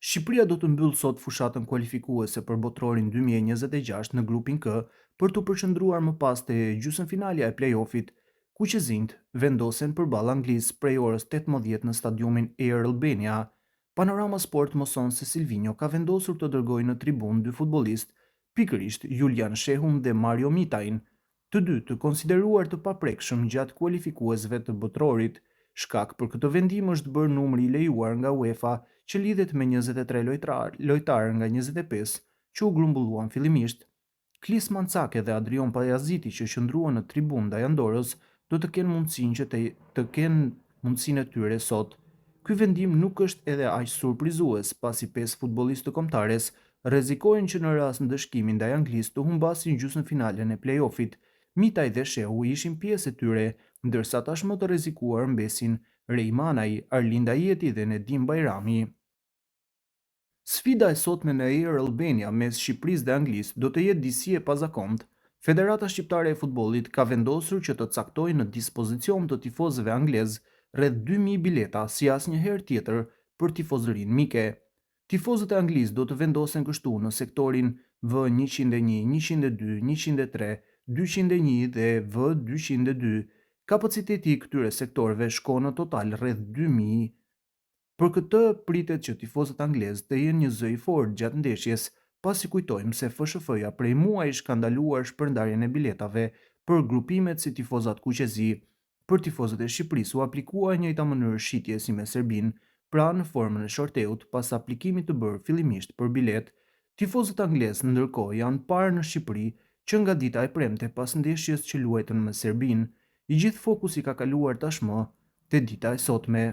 Shqipëria do të mbyll sot fushatën kualifikuese për Botrorin 2026 në grupin K për të përqendruar më pas te gjysmëfinalja e play-offit, ku qezinjt vendosen përballë Anglisë prej orës 18 në stadiumin Air Albania. Panorama Sport moson se Silvinho ka vendosur të dërgojë në tribunë dy futbollistë, pikërisht Julian Shehun dhe Mario Mitajn, të dy të konsideruar të paprekshëm gjatë kualifikuesve të Botrorit. Shkak për këtë vendim është bërë numri i lejuar nga UEFA që lidhet me 23 lojtarë nga 25 që u grumbulluan fillimisht. Klis Mancake dhe Adrion Pajaziti që qëndruan në tribunë ndaj Andorës do të kenë mundësinë e tyre sot. Ky vendim nuk është edhe aq surprizues pasi 5 futbollistë të kombëtares rrezikojnë që në rast ndëshkimi ndaj Anglisë të humbasin gjysmëfinalen e play-offit. Mitaj dhe Shehu ishin pjesë e tyre, ndërsa tashmë të rrezikuar mbesin Rej Manaj, Arlinda Jeti dhe Nedim Bajrami. Sfida e sotme në Air Albania mes Shqipërisë dhe Anglisë do të jetë disi e pazakontë. Federata Shqiptare e Futbollit ka vendosur që të caktojë në dispozicion të tifozëve anglez rreth 2000 bileta si asnjëherë tjetër për tifozërinë mike. Tifozët e Anglisë do të vendosen kështu në sektorin V101, 102, 103, 201 dhe V202. Kapaciteti i këtyre sektorëve shkon në total rreth 2000. Për këtë pritet që tifozët anglezë të jenë një zë i fortë gjatë ndeshjes, pasi kujtojmë se FSHF-ja prej muajsh ka ndaluar shpërndarjen e biletave për grupimet si tifozat kuqezi. Për tifozët e Shqipërisë u aplikua e njëjta mënyrë shitje si me Serbinë, pra në formën e shorteut pas aplikimit të bërë fillimisht për bilet. Tifozët anglezë ndërkohë janë parë në Shqipëri që nga dita e premte pas ndeshjes që luajtën me Serbinë, i gjithë fokusi ka kaluar tashmë te dita e sotme.